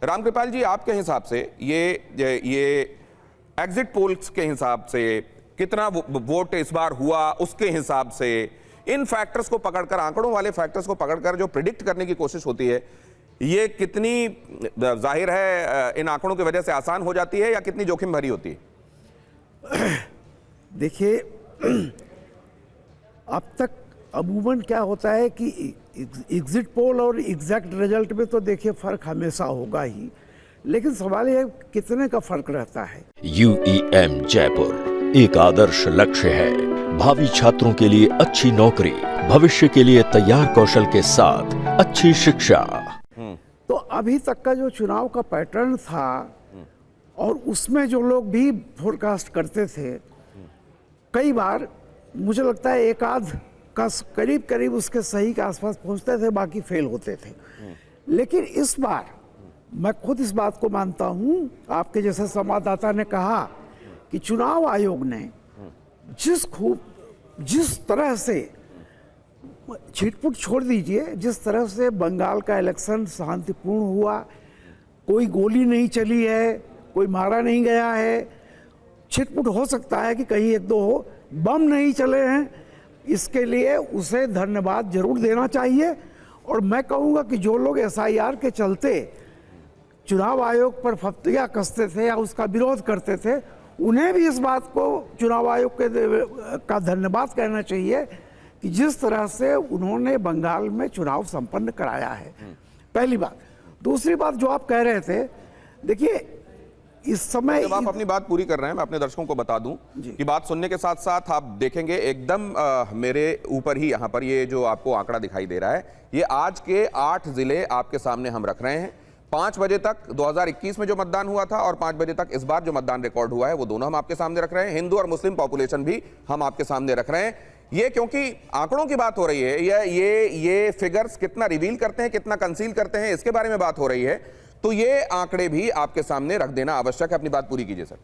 रामकृपाल जी, आपके हिसाब से ये एग्जिट पोल्स के हिसाब से कितना वोट इस बार हुआ, उसके हिसाब से इन फैक्टर्स को पकड़कर, आंकड़ों वाले फैक्टर्स को पकड़कर जो प्रिडिक्ट करने की कोशिश होती है, ये कितनी जाहिर है इन आंकड़ों की वजह से आसान हो जाती है या कितनी जोखिम भरी होती है? देखिए, अब तक अमूमन क्या होता है कि एग्जिट पोल और एग्जैक्ट रिजल्ट में तो देखिए फर्क हमेशा होगा ही, लेकिन सवाल यह कितने का फर्क रहता है। UEM जयपुर एक आदर्श लक्ष्य है। भावी छात्रों के लिए अच्छी नौकरी, भविष्य के लिए तैयार कौशल के साथ अच्छी शिक्षा। तो अभी तक का जो चुनाव का पैटर्न था और उसमें जो लोग भी फोरकास्ट करते थे, कई बार मुझे लगता है एक आध का करीब करीब उसके सही के आसपास पहुंचते थे, बाकी फेल होते थे। लेकिन इस बार मैं खुद इस बात को मानता हूं, आपके जैसे संवाददाता ने कहा कि चुनाव आयोग ने जिस तरह से छिटपुट छोड़ दीजिए, जिस तरह से बंगाल का इलेक्शन शांतिपूर्ण हुआ, कोई गोली नहीं चली है, कोई मारा नहीं गया है, छिटपुट हो सकता है कि कहीं एक दो हो, बम नहीं चले हैं, इसके लिए उसे धन्यवाद जरूर देना चाहिए। और मैं कहूँगा कि जो लोग SIR के चलते चुनाव आयोग पर फप्तियाँ कसते थे या उसका विरोध करते थे, उन्हें भी इस बात को चुनाव आयोग का धन्यवाद कहना चाहिए कि जिस तरह से उन्होंने बंगाल में चुनाव संपन्न कराया है। पहली बात। दूसरी बात जो आप कह रहे थे, देखिए इस समय जब आप अपनी बात पूरी कर रहे हैं, मैं अपने दर्शकों को बता दूं कि बात सुनने के साथ साथ आप देखेंगे एकदम मेरे ऊपर ही यहाँ पर ये जो आपको आंकड़ा दिखाई दे रहा है, ये आज के 8 जिले आपके सामने हम रख रहे हैं। 5 बजे तक 2021 में जो मतदान हुआ था और 5 बजे तक इस बार जो मतदान रिकॉर्ड हुआ है, वो दोनों हम आपके सामने रख रहे हैं। हिंदू और मुस्लिम पॉपुलेशन भी हम आपके सामने रख रहे हैं। ये क्योंकि आंकड़ों की बात हो रही है, ये फिगर्स कितना रिवील करते हैं, कितना कंसील करते हैं, इसके बारे में बात हो रही है, तो ये आंकड़े भी आपके सामने रख देना आवश्यक है। अपनी बात पूरी कीजिए सर।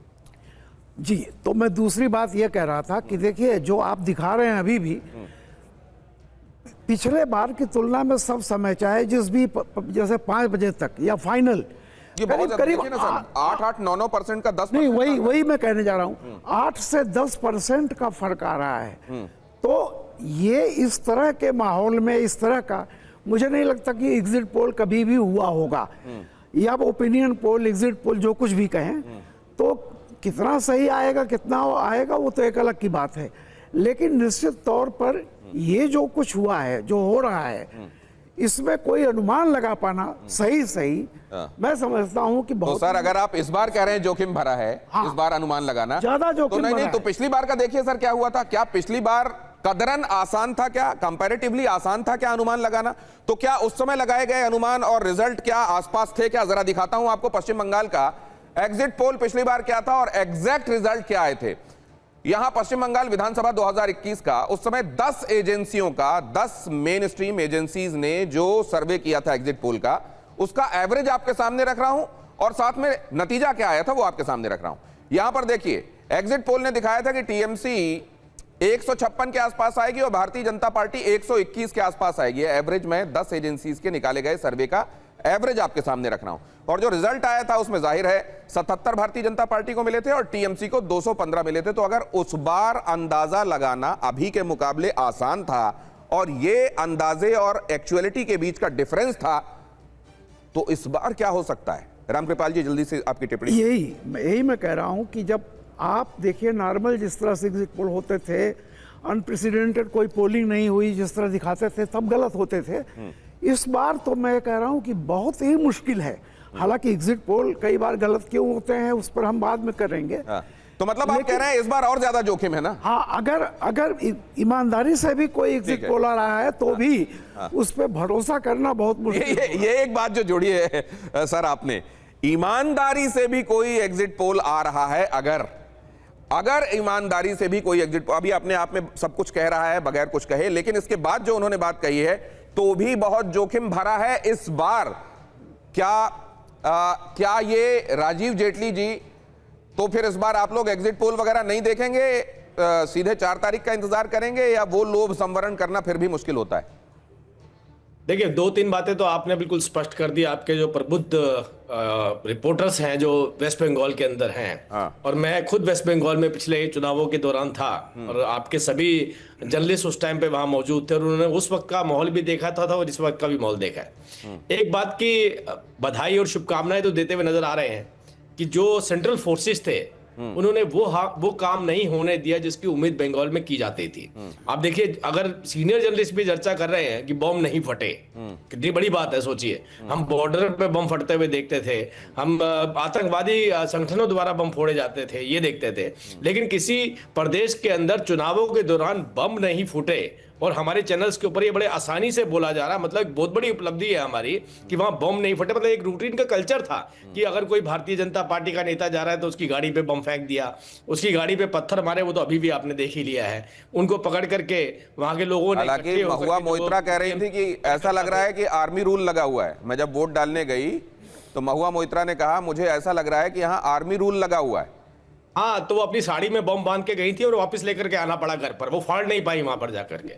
जी, तो मैं दूसरी बात यह कह रहा था कि देखिए जो आप दिखा रहे हैं अभी भी पिछले बार की तुलना में सब समय, चाहे जिस भी जैसे 5 बजे तक या फाइनल, ये बहुत करीब 8-9% का 10%, नहीं, वही मैं कहने जा रहा हूँ, 8 से 10% का फर्क आ रहा है। तो ये इस तरह के माहौल में, इस तरह का मुझे नहीं लगता कि एग्जिट पोल कभी भी हुआ होगा। या आप ओपिनियन पोल, एग्जिट पोल जो कुछ भी कहें, तो कितना सही आएगा, कितना आएगा, वो तो एक अलग की बात है। लेकिन निश्चित तौर पर ये जो कुछ हुआ है, जो हो रहा है, इसमें कोई अनुमान लगा पाना सही मैं समझता हूं कि बहुत। तो सर अगर आप इस बार कह रहे हैं जोखिम भरा है, इस बार अनुमान लगाना ज्यादा जोखिम तो नहीं, तो पिछली बार का देखिए सर क्या हुआ था। क्या पिछली बार कदरन आसान था, क्या कंपैरेटिवली आसान था क्या अनुमान लगाना? तो क्या उस समय लगाए गए अनुमान और रिजल्ट क्या आसपास थे क्या? जरा दिखाता हूं आपको पश्चिम बंगाल का एग्जिट पोल पिछली बार क्या था और एग्जैक्ट रिजल्ट क्या आए थे। यहां पश्चिम बंगाल विधानसभा 2021 का उस समय 10 एजेंसियों का, 10 मेन स्ट्रीम एजेंसीज ने जो सर्वे किया था एग्जिट पोल का, उसका एवरेज आपके सामने रख रहा हूं और साथ में नतीजा क्या आया था वो आपके सामने रख रहा हूं। यहां पर देखिए एग्जिट पोल ने दिखाया था कि टीएमसी 156 के आसपास आएगी और भारतीय जनता पार्टी 121 के आसपास आएगी। एवरेज में 10 एजेंसीज के निकाले गए सर्वे का एवरेज आपके सामने रख रहा हूं और जो रिजल्ट आया था उसमें जाहिर है 77 भारतीय जनता पार्टी को मिले थे और टीएमसी को 215 मिले थे। तो अगर उस बार अंदाजा लगाना अभी के मुकाबले आसान था और ये अंदाजे और एक्चुअलिटी के बीच का डिफरेंस था, तो इस बार क्या हो सकता है? रामकृपाल जी जल्दी से आपकी टिप्पणी। यही मैं कह रहा हूं कि जब आप देखिए नॉर्मल जिस तरह से एग्जिट पोल होते थे, अनप्रेसिडेंटेड कोई पोलिंग नहीं हुई जिस तरह दिखाते थे, तब गलत होते थे। इस बार तो मैं कह रहा हूं कि बहुत ही मुश्किल है। हालांकि एग्जिट पोल कई बार गलत क्यों होते हैं उस पर हम बाद में करेंगे। तो मतलब आप कह रहे हैं इस बार और ज्यादा जोखिम है ना? हाँ, अगर ईमानदारी से भी कोई एग्जिट पोल आ रहा है तो भी उस पर भरोसा करना बहुत मुश्किल। ये एक बात जो जोड़ी है सर आपने, ईमानदारी से भी कोई एग्जिट पोल आ रहा है, अगर ईमानदारी से भी कोई एग्जिट पोल, अभी अपने आप में सब कुछ कह रहा है बगैर कुछ कहे, लेकिन इसके बाद जो उन्होंने बात कही है तो भी बहुत जोखिम भरा है इस बार। क्या ये राजीव जेटली जी, तो फिर इस बार आप लोग एग्जिट पोल वगैरह नहीं देखेंगे, सीधे 4 तारीख का इंतजार करेंगे, या वो लोभ संवरण करना फिर भी मुश्किल होता है? देखिए, 2-3 बातें तो आपने बिल्कुल स्पष्ट कर दी। आपके जो प्रबुद्ध रिपोर्टर्स हैं जो वेस्ट बंगाल के अंदर हैं, और मैं खुद वेस्ट बंगाल में पिछले चुनावों के दौरान था, और आपके सभी जर्नलिस्ट उस टाइम पे वहां मौजूद थे, और उन्होंने उस वक्त का माहौल भी देखा था और इस वक्त का भी माहौल देखा है। एक बात की बधाई और शुभकामनाएं तो देते हुए नजर आ रहे हैं कि जो सेंट्रल फोर्सेस थे उन्होंने वो काम नहीं होने दिया जिसकी उम्मीद बंगाल में की जाती थी। आप देखिए, अगर सीनियर जर्नलिस्ट भी चर्चा कर रहे हैं कि बम नहीं फटे, कितनी बड़ी बात है। सोचिए, हम बॉर्डर पे बम फटते हुए देखते थे, हम आतंकवादी संगठनों द्वारा बम फोड़े जाते थे, ये देखते थे, लेकिन किसी प्रदेश के अंदर चुनावों के दौरान बम नहीं फूटे और हमारे चैनल्स के ऊपर ये बड़े आसानी से बोला जा रहा है। मतलब बहुत बड़ी उपलब्धि है हमारी कि वहां बम नहीं फटे। मतलब एक रूटीन का कल्चर था कि अगर कोई भारतीय जनता पार्टी का नेता जा रहा है तो उसकी गाड़ी पे बम फेंक दिया, उसकी गाड़ी पे पत्थर मारे, वो तो अभी भी आपने देख ही लिया है। उनको पकड़ करके वहां के लोगों ने, हालांकि महुआ मोइत्रा कह रही थी कि ऐसा लग रहा है कि आर्मी रूल लगा हुआ है। मैं जब वोट डालने गई तो महुआ मोइत्रा ने कहा मुझे ऐसा लग रहा है कि यहाँ आर्मी रूल लगा हुआ है। हाँ, तो वो अपनी साड़ी में बम बांध के गई थी और वापस लेकर के आना पड़ा घर पर। वो फाड़ नहीं पाई वहां पर जाकर के।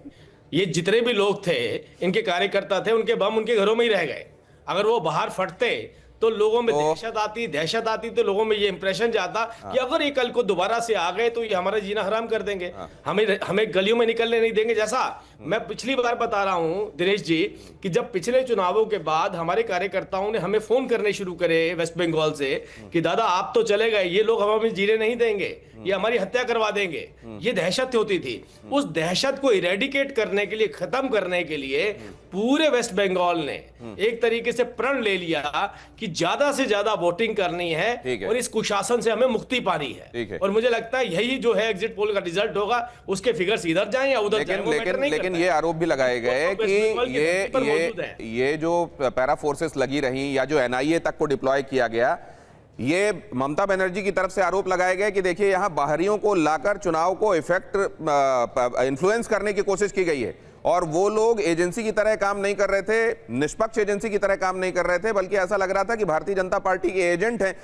ये जितने भी लोग थे, इनके कार्यकर्ता थे, उनके बम उनके घरों में ही रह गए। अगर वो बाहर फटते तो लोगों में दहशत आती तो लोगों में ये इंप्रेशन जाता कि अगर ये कल को दोबारा से आ गए तो ये हमारा जीना हराम कर देंगे, हमें गलियों में निकलने नहीं देंगे। जैसा मैं पिछली बार बता रहा हूं दिनेश जी कि जब पिछले चुनावों के बाद हमारे कार्यकर्ताओं ने हमें फोन करने शुरू करे वेस्ट बंगाल से कि दादा आप तो चले गए, ये लोग हमें जीने नहीं देंगे, ये हमारी हत्या करवा देंगे, ये दहशत होती थी। उस दहशत को इरेडिकेट करने के लिए, खत्म करने के लिए पूरे वेस्ट बंगाल ने एक तरीके से प्रण ले लिया कि ज्यादा से ज्यादा वोटिंग करनी है और इस कुशासन से हमें मुक्ति पानी है। और मुझे लगता है यही जो है एग्जिट पोल का रिजल्ट होगा, उसके फिगर्स इधर जाएं या उधर जाएं। लेकिन ये आरोप भी लगाए गए कि ये जो पैरा फोर्सेस लगी रही या जो एनआईए तक को डिप्लॉय किया गया, ये ममता बनर्जी की तरफ से आरोप लगाए गए कि देखिए यहां बाहरियों को लाकर चुनाव को इन्फ्लुएंस करने की कोशिश की गई है, और वो लोग एजेंसी की तरह काम नहीं कर रहे थे, निष्पक्ष एजेंसी की तरह काम नहीं कर रहे थे, बल्कि ऐसा लग रहा था कि भारतीय जनता पार्टी के एजेंट हैं।